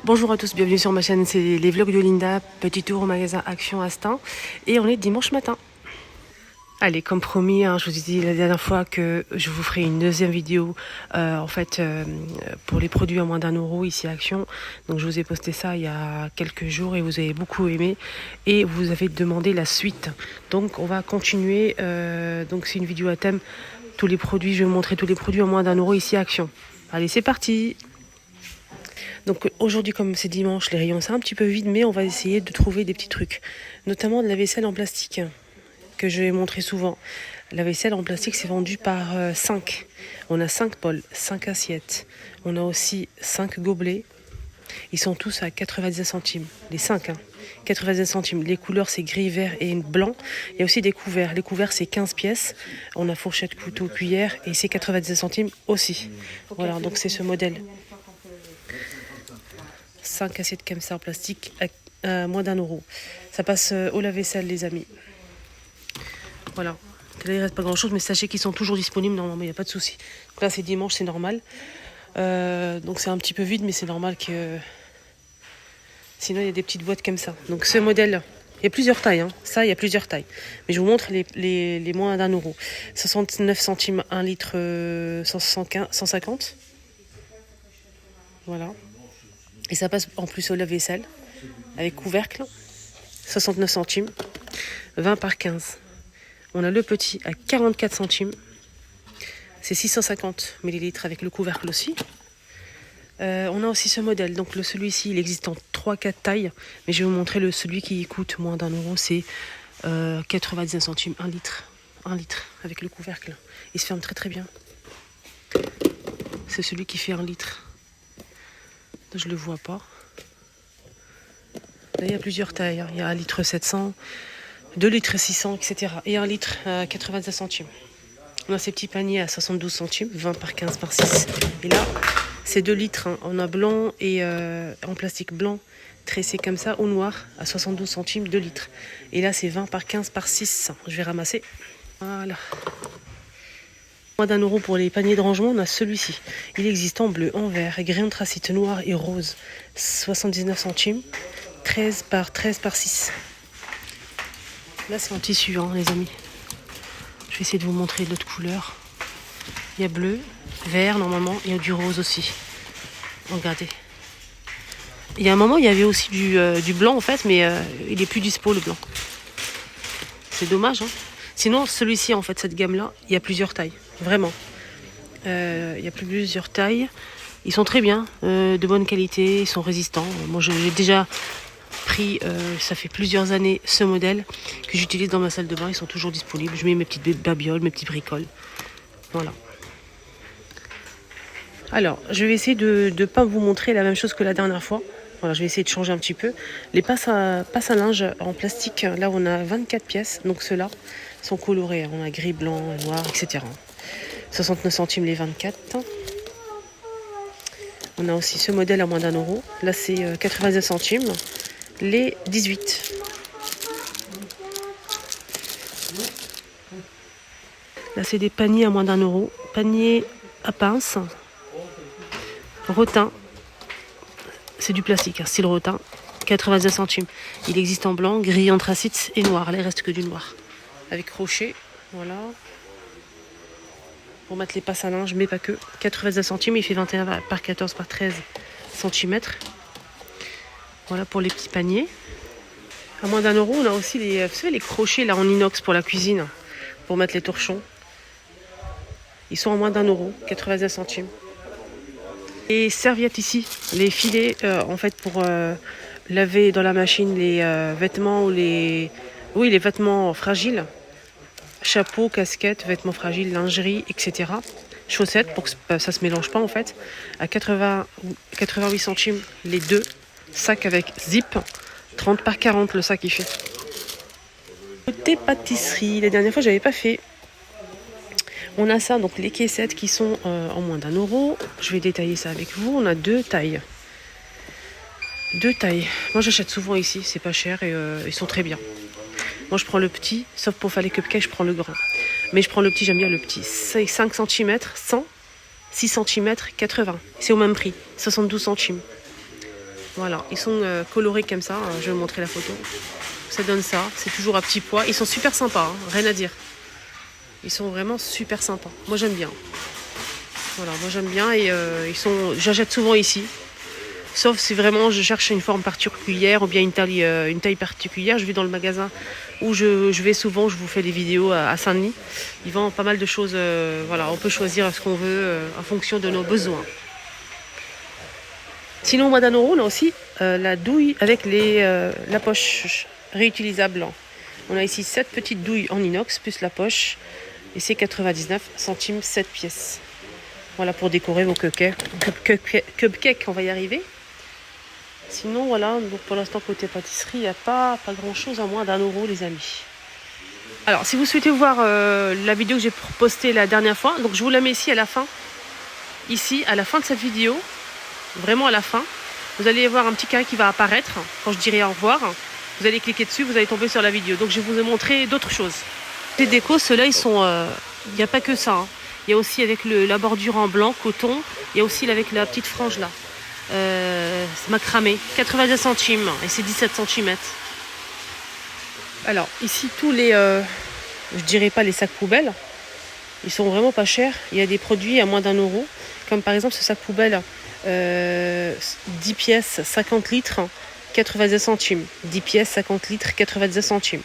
Bonjour à tous, bienvenue sur ma chaîne, c'est les vlogs de Linda, petit tour au magasin Action Instinct et on est dimanche matin. Allez, comme promis, je vous ai dit la dernière fois que je vous ferai une deuxième vidéo pour les produits à moins d'1 € ici à Action. Donc je vous ai posté ça il y a quelques jours et vous avez beaucoup aimé et vous avez demandé la suite. Donc on va continuer, donc c'est une vidéo à thème, tous les produits, je vais vous montrer tous les produits à moins d'1 € ici à Action. Allez, c'est parti! Donc aujourd'hui, comme c'est dimanche, les rayons c'est un petit peu vide, mais on va essayer de trouver des petits trucs. Notamment de la vaisselle en plastique, que je vais montrer souvent. La vaisselle en plastique, c'est vendu par 5. On a 5 bols, 5 assiettes. On a aussi 5 gobelets. Ils sont tous à 90 centimes. Les 5, 90 centimes. Les couleurs, c'est gris, vert et blanc. Il y a aussi des couverts. Les couverts, c'est 15 pièces. On a fourchette, couteau, cuillère et c'est 90 centimes aussi. Voilà, donc c'est ce modèle. 5 assiettes comme ça en plastique à moins d'1 €. Ça passe au lave-vaisselle, les amis. Voilà. Là, il reste pas grand chose, mais sachez qu'ils sont toujours disponibles. Normalement, il n'y a pas de souci. Donc là, c'est dimanche, c'est normal. Donc c'est un petit peu vide, mais c'est normal que. Sinon, il y a des petites boîtes comme ça. Donc ce modèle, il y a plusieurs tailles. Ça, il y a plusieurs tailles. Mais je vous montre les moins d'1 €. 69 centimes, 1 litre 150. Voilà. Et ça passe en plus au lave-vaisselle, avec couvercle, 69 centimes, 20 par 15. On a le petit à 44 centimes, c'est 650 ml avec le couvercle aussi. On a aussi ce modèle, donc celui-ci, il existe en 3-4 tailles, mais je vais vous montrer celui qui coûte moins d'1 €, c'est 90 centimes, 1 litre avec le couvercle. Il se ferme très très bien. C'est celui qui fait 1 litre. Je le vois pas. Là, il y a plusieurs tailles. Il y a 1 litre 700, 2 litres 600, etc. Et 1 litre à 90 centimes. On a ces petits paniers à 72 centimes, 20 par 15 par 6. Et là, c'est 2 litres. On a blanc et en plastique blanc, tressé comme ça, ou noir, à 72 centimes, 2 litres. Et là, c'est 20 par 15 par 6. Je vais ramasser. Voilà. Moins d'1 € pour les paniers de rangement, on a celui-ci. Il existe en bleu, en vert, gris anthracite, noir et rose. 79 centimes, 13 par 6. Là, c'est en tissu, les amis. Je vais essayer de vous montrer l'autre couleur. Il y a bleu, vert, normalement. Il y a du rose aussi. Regardez. Il y a un moment, il y avait aussi du blanc, en fait, mais il n'est plus dispo, le blanc. C'est dommage, Sinon, celui-ci, en fait, cette gamme-là, il y a plusieurs tailles. Vraiment. Il y a plusieurs tailles. Ils sont très bien, de bonne qualité, ils sont résistants. Moi, j'ai déjà pris, ça fait plusieurs années, ce modèle que j'utilise dans ma salle de bain. Ils sont toujours disponibles. Je mets mes petites babioles, mes petits bricoles. Voilà. Alors, je vais essayer de ne pas vous montrer la même chose que la dernière fois. Voilà, je vais essayer de changer un petit peu. Les passes à linge en plastique, là, on a 24 pièces. Donc, ceux-là sont colorés. On a gris, blanc, noir, etc. 69 centimes les 24. On a aussi ce modèle à moins d'1 €. Là, c'est 90 centimes les 18. Là, c'est des paniers à moins d'1 €. Panier à pince. Rotin. C'est du plastique, style rotin. 90 centimes. Il existe en blanc, gris, anthracite et noir. Là, il reste que du noir. Avec crochet. Voilà. Pour mettre les passes à linge, mais pas que. 90 centimes, il fait 21 par 14 par 13 cm. Voilà pour les petits paniers. À moins d'1 €, on a aussi les crochets là en inox pour la cuisine, pour mettre les torchons. Ils sont à moins d'1 €, 90 centimes. Les serviettes ici, les filets, en fait pour laver dans la machine les vêtements ou les vêtements fragiles. Chapeau, casquette, vêtements fragiles, lingerie, etc. Chaussettes pour que ça se mélange pas en fait. À 88 centimes les deux. Sac avec zip. 30 par 40 le sac il fait. Côté pâtisserie, la dernière fois j'avais pas fait. On a ça, donc les caissettes qui sont en moins d'1 €. Je vais détailler ça avec vous. On a 2 tailles. 2 tailles. Moi j'achète souvent ici, c'est pas cher et ils sont très bien. Moi je prends le petit, sauf pour faire les cupcakes, je prends le grand. Mais je prends le petit, j'aime bien le petit. C'est 5 cm, 100, 6 cm, 80. C'est au même prix, 72 centimes. Voilà, ils sont colorés comme ça. Je vais vous montrer la photo. Ça donne ça. C'est toujours à petit pois. Ils sont super sympas, hein, rien à dire. Ils sont vraiment super sympas. Moi, j'aime bien. Voilà, moi, j'aime bien. Et j'achète souvent ici. Sauf si vraiment je cherche une forme particulière ou bien une taille particulière. Je vais dans le magasin où je vais souvent. Je vous fais des vidéos à Saint-Denis. Ils vendent pas mal de choses. Voilà, on peut choisir ce qu'on veut en fonction de nos besoins. Sinon, au mois d'un euro, on a aussi la douille avec la poche réutilisable. On a ici 7 petites douilles en inox, plus la poche. Et c'est 99 centimes 7 pièces. Voilà, pour décorer vos cupcakes, on va y arriver. Sinon, voilà, donc pour l'instant, côté pâtisserie, il n'y a pas grand-chose à moins d'un euro, les amis. Alors, si vous souhaitez voir la vidéo que j'ai postée la dernière fois, donc je vous la mets ici à la fin. Ici, à la fin de cette vidéo. Vraiment à la fin, vous allez voir un petit carré qui va apparaître quand je dirai au revoir. Vous allez cliquer dessus, vous allez tomber sur la vidéo. Donc je vais vous montrer d'autres choses. Les décos, ceux-là, ils sont... Il n'y a pas que ça. Hein. Il y a aussi avec la bordure en blanc, coton. Il y a aussi avec la petite frange là. C'est macramé. 90 centimes et c'est 17 cm. Alors ici, tous les... je dirais pas les sacs poubelles. Ils sont vraiment pas chers. Il y a des produits à moins d'un euro. Comme par exemple ce sac poubelle... 10 pièces 50 litres 90 centimes 10 pièces 50 litres 90 centimes.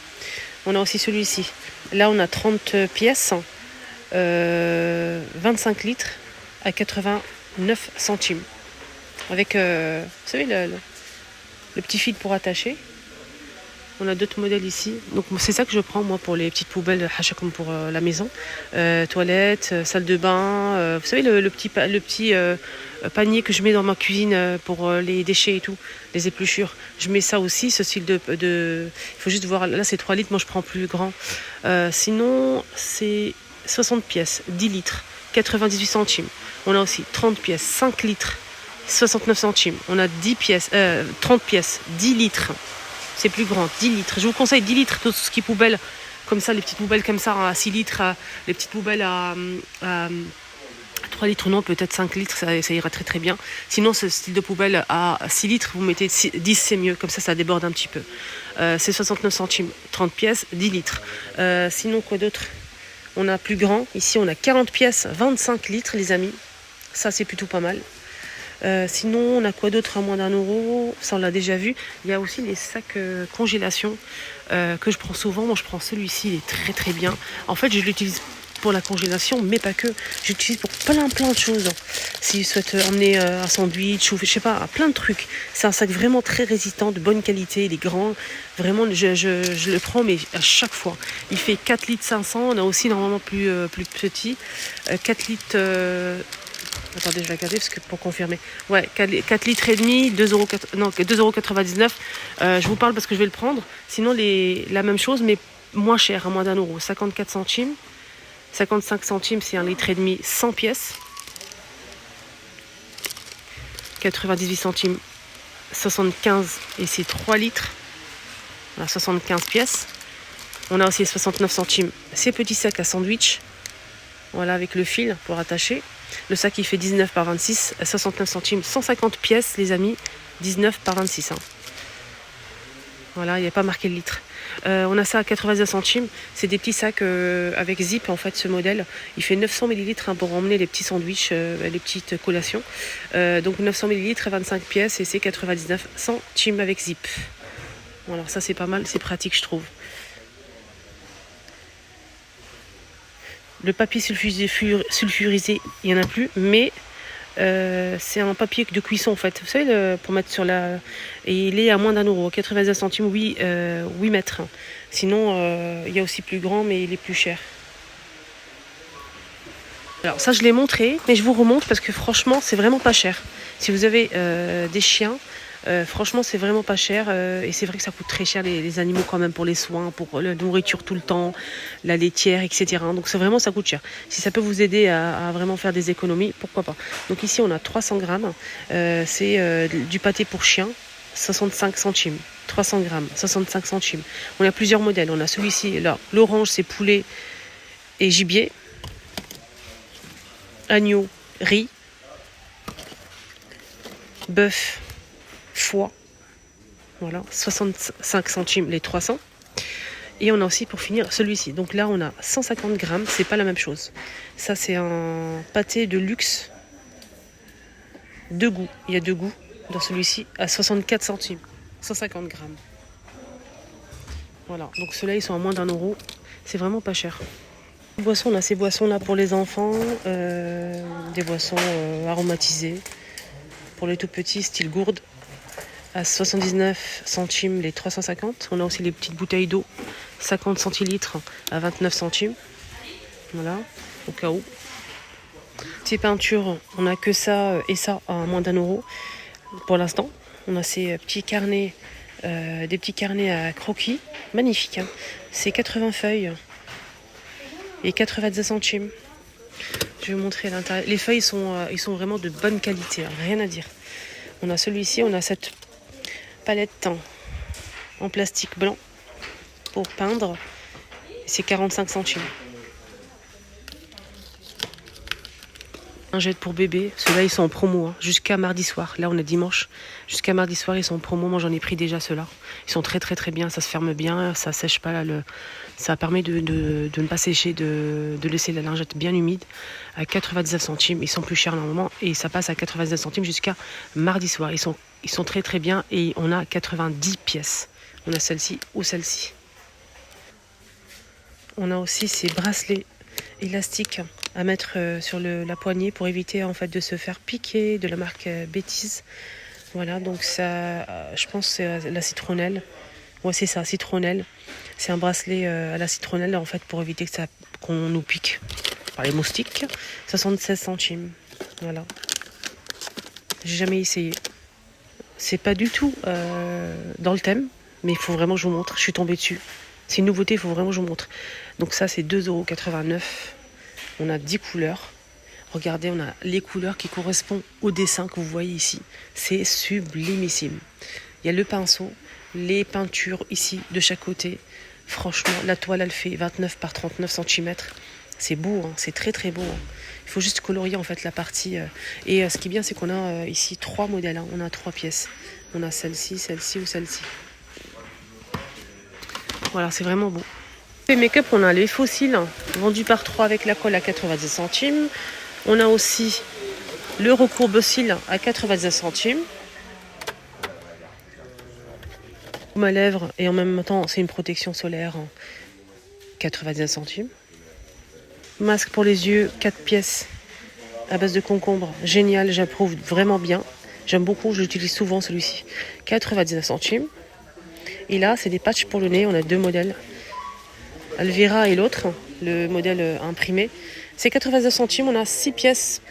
On a aussi celui-ci, là on a 30 pièces 25 litres à 89 centimes avec vous savez le petit fil pour attacher. On a d'autres modèles ici. Donc c'est ça que je prends moi pour les petites poubelles comme pour la maison. Toilette, salle de bain. Vous savez le petit panier que je mets dans ma cuisine pour les déchets et tout, les épluchures. Je mets ça aussi, ce style de... Il faut juste voir, là c'est 3 litres, moi je prends plus grand. Sinon c'est 60 pièces, 10 litres, 98 centimes. On a aussi 30 pièces, 5 litres, 69 centimes. On a 30 pièces, 10 litres. C'est plus grand, 10 litres. Je vous conseille 10 litres, tout ce qui est poubelle, comme ça, les petites poubelles comme ça, à 6 litres, les petites poubelles à 3 litres, non, peut-être 5 litres, ça ira très très bien. Sinon, ce style de poubelle à 6 litres, vous mettez 10, c'est mieux, comme ça déborde un petit peu. C'est 69 centimes, 30 pièces, 10 litres. Sinon, quoi d'autre? On a plus grand, ici on a 40 pièces, 25 litres, les amis. Ça, c'est plutôt pas mal. Sinon, on a quoi d'autre à moins d'un euro? Ça, on l'a déjà vu. Il y a aussi les sacs congélation que je prends souvent. Moi, je prends celui-ci, il est très très bien. En fait, je l'utilise pour la congélation, mais pas que. J'utilise pour plein de choses. Si je souhaite emmener un sandwich ou je sais pas, plein de trucs. C'est un sac vraiment très résistant, de bonne qualité. Il est grand. Vraiment, je le prends, mais à chaque fois. Il fait 4 litres 500. On a aussi normalement plus petit. 4 litres... Attendez, je vais regarder parce que pour confirmer. Ouais, 4 litres et demi, 2,99 €. Je vous parle parce que je vais le prendre. Sinon, la même chose, mais moins cher, à moins d'un euro. 54 centimes. 55 centimes, c'est 1,5 litre, 100 pièces. 98 centimes, 75 et c'est 3 litres. Voilà, 75 pièces. On a aussi 69 centimes, ces petits sacs à sandwich. Voilà, avec le fil pour attacher. Le sac, il fait 19 par 26, 69 centimes, 150 pièces, les amis, 19 par 26. Hein. Voilà, il n'y a pas marqué le litre. On a ça à 90 centimes. C'est des petits sacs avec zip, en fait, ce modèle. Il fait 900 ml pour emmener les petits sandwichs, les petites collations. Donc 900 ml, 25 pièces et c'est 99 centimes avec zip. Bon, alors ça, c'est pas mal, c'est pratique, je trouve. Le papier sulfurisé, il n'y en a plus, mais c'est un papier de cuisson en fait. Vous savez, pour mettre sur la... Et il est à moins d'un euro, 90 centimes, 8 mètres. Sinon, il y a aussi plus grand, mais il est plus cher. Alors ça, je l'ai montré, mais je vous remonte parce que franchement, c'est vraiment pas cher. Si vous avez des chiens... franchement, c'est vraiment pas cher et c'est vrai que ça coûte très cher les animaux quand même pour les soins, pour la nourriture tout le temps, la laitière, etc. Donc c'est vraiment, ça coûte cher. Si ça peut vous aider à vraiment faire des économies, pourquoi pas. Donc ici, on a 300 grammes. C'est du pâté pour chien, 65 centimes. 300 grammes, 65 centimes. On a plusieurs modèles. On a celui-ci, là, l'orange, c'est poulet et gibier. Agneau, riz. Bœuf. fois. Voilà, 65 centimes les 300. Et on a aussi pour finir celui-ci. Donc là on a 150 grammes, c'est pas la même chose. Ça c'est un pâté de luxe. 2 goûts, il y a 2 goûts dans celui-ci à 64 centimes. 150 grammes. Voilà, donc ceux-là ils sont à moins d'1 €. C'est vraiment pas cher. Boissons, on a ces boissons là pour les enfants, des boissons aromatisées. Pour les tout petits, style gourde, à 79 centimes les 350. On a aussi les petites bouteilles d'eau, 50 centilitres à 29 centimes. Voilà, au cas où. Ces peintures, on a que ça et ça à moins d'1 € pour l'instant. On a ces petits carnets, des petits carnets à croquis, magnifiques. Hein. C'est 80 feuilles et 90 centimes. Je vais vous montrer à l'intérieur. Les feuilles ils sont vraiment de bonne qualité, hein, rien à dire. On a celui-ci, on a cette palette en plastique blanc pour peindre. C'est 45 centimes. Un jet pour bébé, ceux-là ils sont en promo hein, jusqu'à mardi soir. Là on est dimanche, jusqu'à mardi soir ils sont en promo. Moi j'en ai pris déjà ceux-là. Ils sont très très très bien, ça se ferme bien, ça sèche pas là, ça permet de ne pas sécher, de laisser la lingette bien humide. À 99 centimes, ils sont plus chers normalement et ça passe à 99 centimes jusqu'à mardi soir. Ils sont très très bien et on a 90 pièces. On a celle-ci ou celle-ci. On a aussi ces bracelets élastiques à mettre sur la poignée pour éviter en fait de se faire piquer, de la marque Bêtise. Voilà, donc ça, je pense c'est la citronnelle. Ouais, c'est ça, citronnelle. C'est un bracelet à la citronnelle en fait pour éviter qu'on nous pique par les moustiques. 76 centimes. Voilà. J'ai jamais essayé. C'est pas du tout dans le thème, mais il faut vraiment que je vous montre. Je suis tombée dessus. C'est une nouveauté, il faut vraiment que je vous montre. Donc ça, c'est 2,89 €. On a 10 couleurs. Regardez, on a les couleurs qui correspondent au dessin que vous voyez ici. C'est sublimissime. Il y a le pinceau, les peintures ici, de chaque côté. Franchement, la toile, elle fait 29 par 39 cm. C'est beau, hein, c'est très très beau. Hein. Il faut juste colorier en fait la partie. Et ce qui est bien, c'est qu'on a ici 3 modèles. Hein. On a 3 pièces. On a celle-ci, celle-ci ou celle-ci. Voilà, c'est vraiment beau. Les make-up, on a les fossiles vendus par 3 avec la colle à 90 centimes. On a aussi le recourbe-cils à 90 centimes. Ma lèvre et en même temps, c'est une protection solaire 90 centimes. Masque pour les yeux, 4 pièces à base de concombre. Génial, j'approuve vraiment bien. J'aime beaucoup, je l'utilise souvent celui-ci. 99 centimes. Et là, c'est des patchs pour le nez. On a 2 modèles. Alvira et l'autre, le modèle imprimé. C'est 89 centimes. On a 6 pièces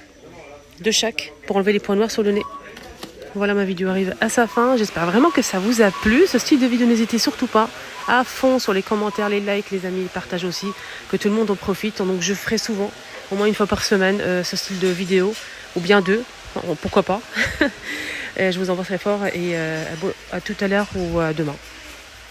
de chaque pour enlever les points noirs sur le nez. Voilà, ma vidéo arrive à sa fin. J'espère vraiment que ça vous a plu. Ce style de vidéo, n'hésitez surtout pas à fond sur les commentaires, les likes, les amis, les partages aussi. Que tout le monde en profite. Donc je ferai souvent, au moins une fois par semaine, ce style de vidéo. Ou bien 2. Pourquoi pas. Je vous embrasse très fort et à tout à l'heure ou à demain.